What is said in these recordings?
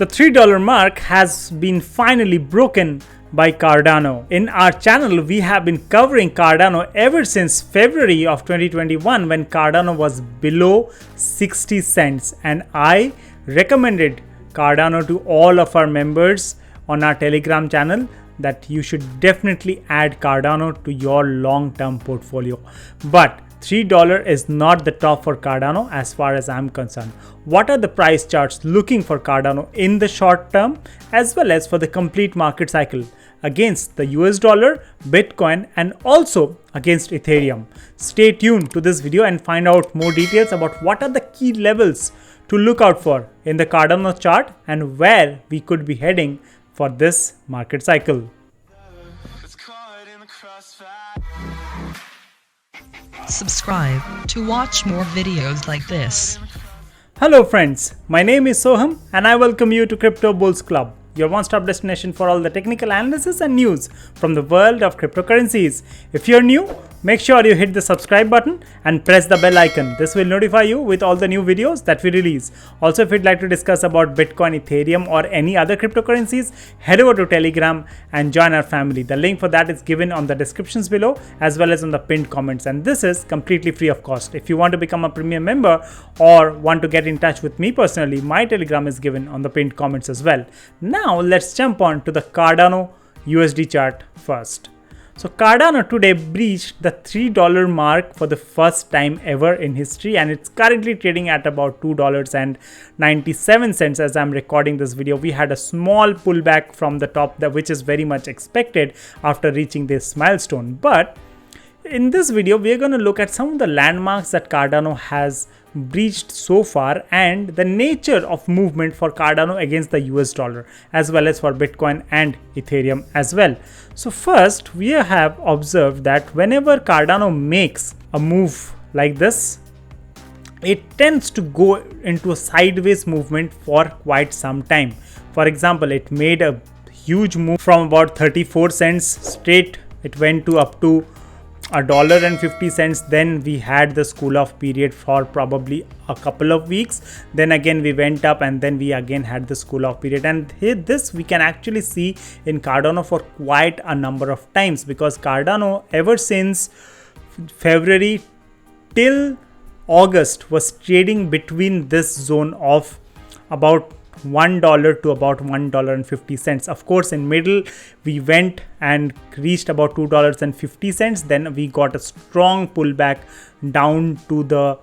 The $3 mark has been finally broken by Cardano. In our channel, we have been covering Cardano ever since February of 2021 when Cardano was below 60 cents, and I recommended Cardano to all of our members on our Telegram channel that you should definitely add Cardano to your long-term portfolio. But $3 is not the top for Cardano as far as I'm concerned. What are the price charts looking for Cardano in the short term as well as for the complete market cycle against the US dollar, Bitcoin, and also against Ethereum? Stay tuned to this video and find out more details about what are the key levels to look out for in the Cardano chart and where we could be heading for this market cycle. Subscribe to watch more videos like this. Hello friends, my name is Soham and I welcome you to Crypto Bulls Club, your one-stop destination for all the technical analysis and news from the world of cryptocurrencies. If you're new, make sure you hit the subscribe button and press the bell icon. This will notify you with all the new videos that we release. Also, if you'd like to discuss about Bitcoin, Ethereum, or any other cryptocurrencies, head over to Telegram and join our family. The link for that is given on the descriptions below as well as on the pinned comments, and this is completely free of cost. If you want to become a premium member or want to get in touch with me personally, my Telegram is given on the pinned comments as well. Now let's jump on to the Cardano USD chart first. So Cardano today breached the $3 mark for the first time ever in history, and it's currently trading at about $2.97 as I'm recording this video. We had a small pullback from the top, which is very much expected after reaching this milestone. But in this video, we are going to look at some of the landmarks that Cardano has breached so far and the nature of movement for Cardano against the US dollar as well as for Bitcoin and Ethereum as well. So first, we have observed that whenever Cardano makes a move like this, it tends to go into a sideways movement for quite some time. For example, it made a huge move from about 34 cents straight. It went to up to $1.50. Then we had the cool off period for probably a couple of weeks. Then again we went up and then we again had the cool off period. And here this we can actually see in Cardano for quite a number of times, because Cardano ever since February till August was trading between this zone of about $1 to about $1.50. Of course, in middle we went and reached about $2.50. Then we got a strong pullback down to the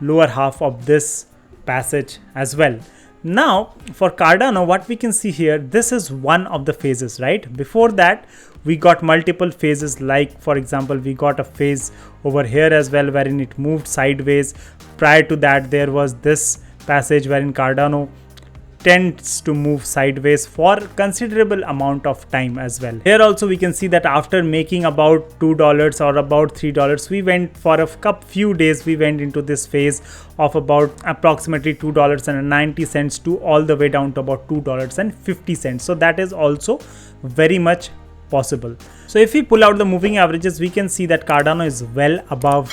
lower half of this passage as well. Now for Cardano, what we can see here, this is one of the phases, right? Before that we got multiple phases, like for example we got a phase over here as well wherein it moved sideways. Prior to that there was this passage wherein Cardano tends to move sideways for considerable amount of time as well. Here also we can see that after making about $2 or about $3, we went for a few days, we went into this phase of about approximately $2.90 to all the way down to about $2.50. So that is also very much possible. So if we pull out the moving averages, we can see that Cardano is well above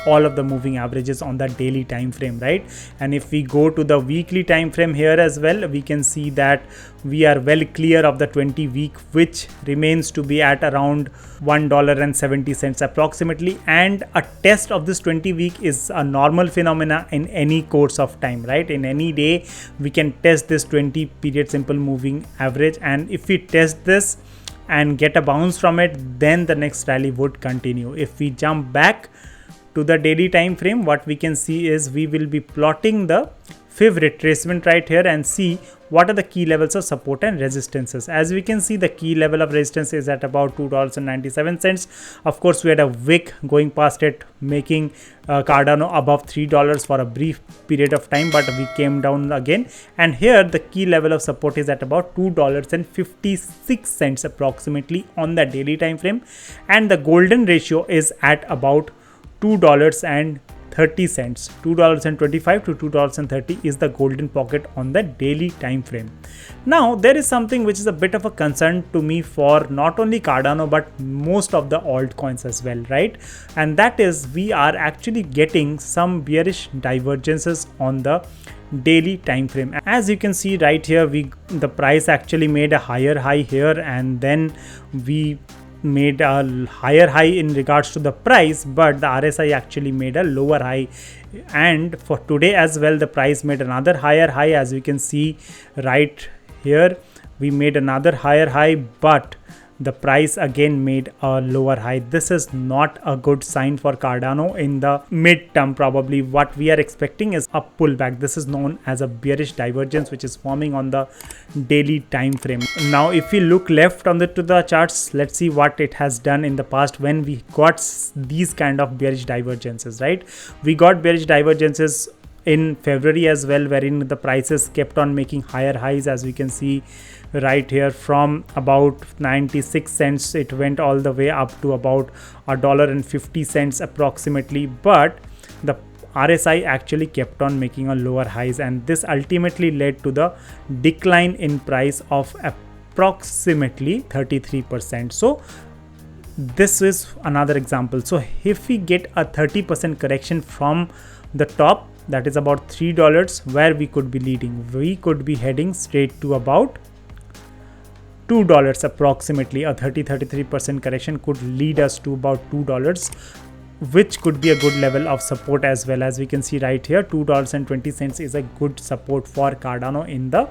all of the moving averages on the daily time frame, right? And if we go to the weekly time frame here as well, we can see that we are well clear of the 20-week, which remains to be at around $1.70 approximately. And a test of this 20-week is a normal phenomena in any course of time, right? In any day we can test this 20 period simple moving average, and if we test this and get a bounce from it, then the next rally would continue. If we jump back to the daily time frame, what we can see is we will be plotting the fib retracement right here and see what are the key levels of support and resistances. As we can see, the key level of resistance is at about $2.97. Of course, we had a wick going past it, making Cardano above $3 for a brief period of time, but we came down again. And here the key level of support is at about $2.56 approximately on the daily time frame, and the golden ratio is at about $2.30. $2.25 to $2.30 is the golden pocket on the daily time frame. Now there is something which is a bit of a concern to me for not only Cardano but most of the altcoins as well, right? And that is we are actually getting some bearish divergences on the daily time frame. As you can see right here, the price actually made a higher high here, and then we made a higher high in regards to the price, but the RSI actually made a lower high. And for today as well, the price made another higher high. As we can see right here, we made another higher high, but the price again made a lower high. This is not a good sign for Cardano in the mid-term. Probably what we are expecting is a pullback. This is known as a bearish divergence, which is forming on the daily time frame. Now if we look left on to the charts, let's see what it has done in the past when we got these kind of bearish divergences, right? We got bearish divergences in February as well, wherein the prices kept on making higher highs. As we can see right here, from about 96 cents it went all the way up to about $1.50 approximately, but the RSI actually kept on making a lower highs, and this ultimately led to the decline in price of approximately 33%. So this is another example. So if we get a 30% correction from the top, that is about $3, where we could be leading, we could be heading straight to about $2 approximately. A 33% correction could lead us to about $2, which could be a good level of support as well. As we can see right here, $2.20 is a good support for Cardano in the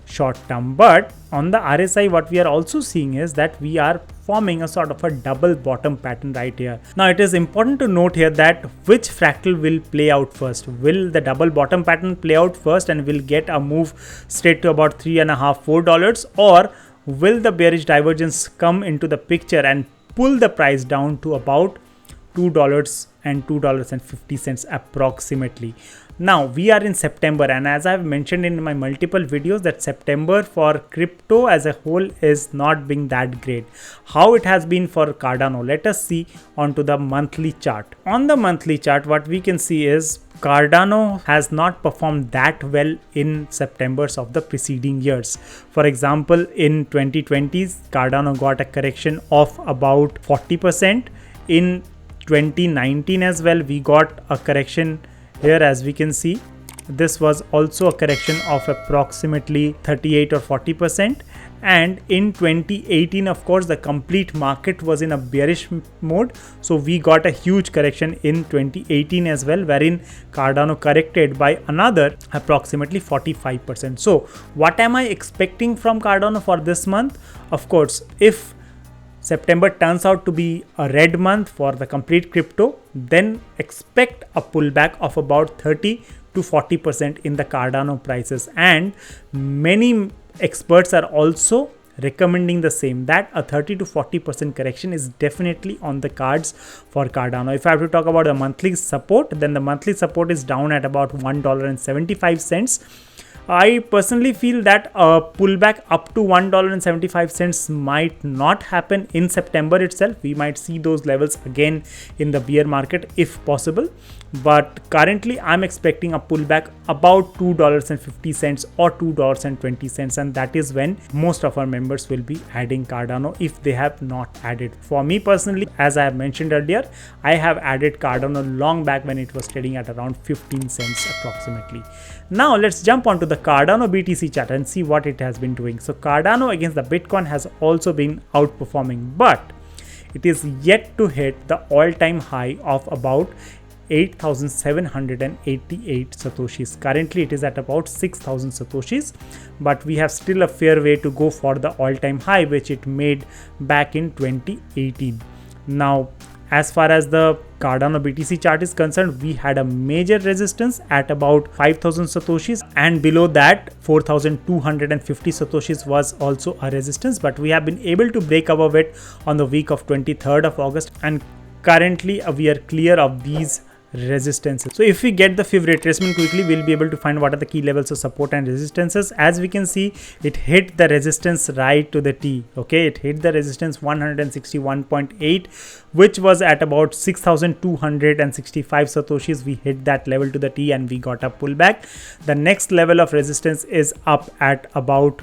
short term. But on the RSI, what we are also seeing is that we are forming a sort of a double bottom pattern right here. Now it is important to note here that which fractal will play out first. Will the double bottom pattern play out first and will get a move straight to about $3.5–4, or will the bearish divergence come into the picture and pull the price down to about $2 and $2.50 approximately? Now we are in September, and as I've mentioned in my multiple videos that September for crypto as a whole is not being that great. How it has been for Cardano, let us see onto the monthly chart. On the monthly chart, what we can see is Cardano has not performed that well in Septembers of the preceding years. For example, in 2020, Cardano got a correction of about 40%. In 2019 as well, we got a correction here. As we can see, this was also a correction of approximately 38 or 40%. And in 2018, of course, the complete market was in a bearish mode, so we got a huge correction in 2018 as well, wherein Cardano corrected by another approximately 45%. So what am I expecting from Cardano for this month? Of course, if September turns out to be a red month for the complete crypto, then expect a pullback of about 30 to 40% in the Cardano prices. And many experts are also recommending the same, that a 30 to 40% correction is definitely on the cards for Cardano. If I have to talk about the monthly support, then the monthly support is down at about $1.75. I personally feel that a pullback up to $1.75 might not happen in September itself. We might see those levels again in the bear market if possible. But currently I'm expecting a pullback about $2.50 or $2.20, and that is when most of our members will be adding Cardano if they have not added. For me personally, as I have mentioned earlier, I have added Cardano long back when it was trading at around 15 cents approximately. Now let's jump onto the Cardano BTC chart and see what it has been doing. So Cardano against the Bitcoin has also been outperforming, but it is yet to hit the all-time high of about 8,788 satoshis. Currently it is at about 6,000 satoshis, but we have still a fair way to go for the all-time high which it made back in 2018. Now as far as the Cardano BTC chart is concerned, we had a major resistance at about 5,000 satoshis, and below that 4,250 satoshis was also a resistance, but we have been able to break above it on the week of 23rd of August, and currently we are clear of these resistances. So if we get the Fiv retracement quickly, we'll be able to find what are the key levels of support and resistances. As we can see, it hit the resistance right to the T. Okay, it hit the resistance 161.8, which was at about 6,265 satoshis. We hit that level to the T and we got a pullback. The next level of resistance is up at about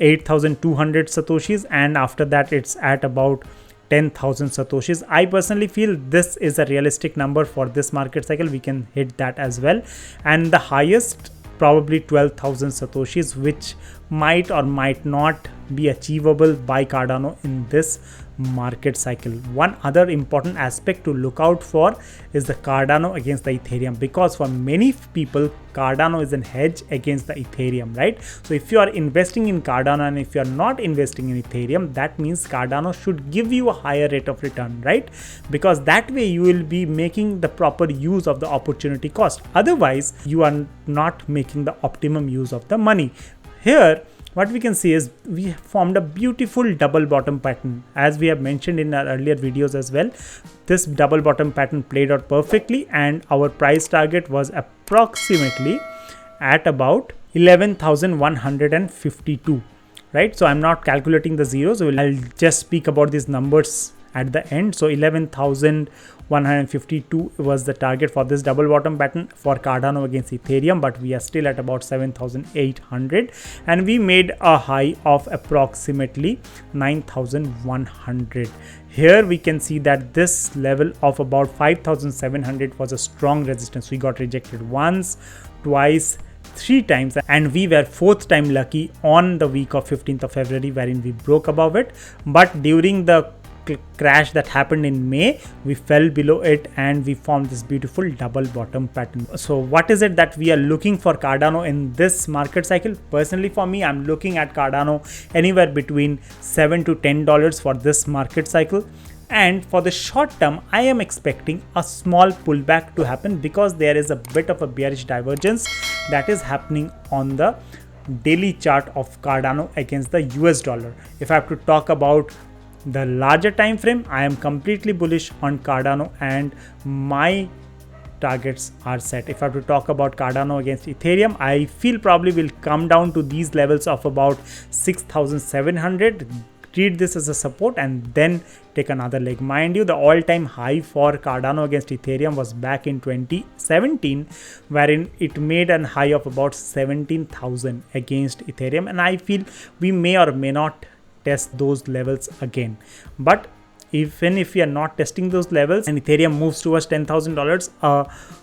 8,200 satoshis, and after that it's at about 10,000 satoshis. I personally feel this is a realistic number for this market cycle. We can hit that as well, and the highest probably 12,000 satoshis, which might or might not be achievable by Cardano in this market cycle. One other important aspect to look out for is the Cardano against the Ethereum, because for many people Cardano is an hedge against the Ethereum, right? So if you are investing in Cardano and if you are not investing in Ethereum, that means Cardano should give you a higher rate of return, right? Because that way you will be making the proper use of the opportunity cost. Otherwise you are not making the optimum use of the money. Here what we can see is we formed a beautiful double bottom pattern, as we have mentioned in our earlier videos as well. This double bottom pattern played out perfectly, and our price target was approximately at about 11,152, right? So I'm not calculating the zeros, so I'll just speak about these numbers at the end. So 11,152 was the target for this double bottom pattern for Cardano against Ethereum, but we are still at about 7,800, and we made a high of approximately 9,100. Here we can see that this level of about 5,700 was a strong resistance. We got rejected once, twice, 3 times, and we were 4th time lucky on the week of 15th of February, wherein we broke above it. But during the crash that happened in May, we fell below it and we formed this beautiful double bottom pattern. So what is it that we are looking for Cardano in this market cycle? Personally for me, I'm looking at Cardano anywhere between $7 to $10 for this market cycle. And for the short term, I am expecting a small pullback to happen because there is a bit of a bearish divergence that is happening on the daily chart of Cardano against the US dollar. If I have to talk about the larger time frame, I am completely bullish on Cardano and my targets are set. If I have to talk about Cardano against Ethereum, I feel probably will come down to these levels of about 6,700. Treat this as a support and then take another leg. Mind you, the all-time high for Cardano against Ethereum was back in 2017, wherein it made a high of about 17,000 against Ethereum, and I feel we may or may not test those levels again. But even if we are not testing those levels and Ethereum moves towards $10,000,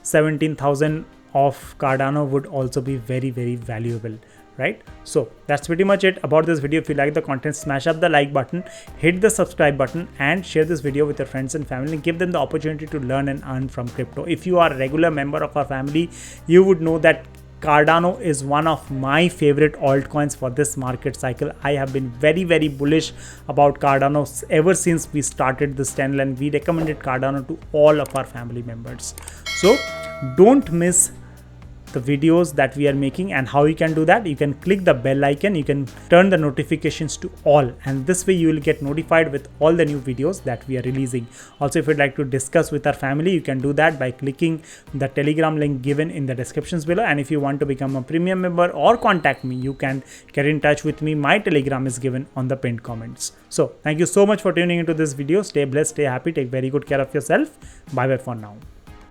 17,000 of Cardano would also be very, very valuable, right? So that's pretty much it about this video. If you like the content, smash up the like button, hit the subscribe button, and share this video with your friends and family and give them the opportunity to learn and earn from crypto. If you are a regular member of our family, you would know that Cardano is one of my favorite altcoins for this market cycle. I have been very, very bullish about Cardano ever since we started this channel, and we recommended Cardano to all of our family members. So don't miss the videos that we are making. And how you can do that, you can click the bell icon, you can turn the notifications to all, and this way you will get notified with all the new videos that we are releasing. Also, if you'd like to discuss with our family, you can do that by clicking the Telegram link given in the descriptions below. And if you want to become a premium member or contact me, you can get in touch with me. My Telegram is given on the pinned comments. So thank you so much for tuning into this video. Stay blessed, stay happy, take very good care of yourself. Bye bye for now.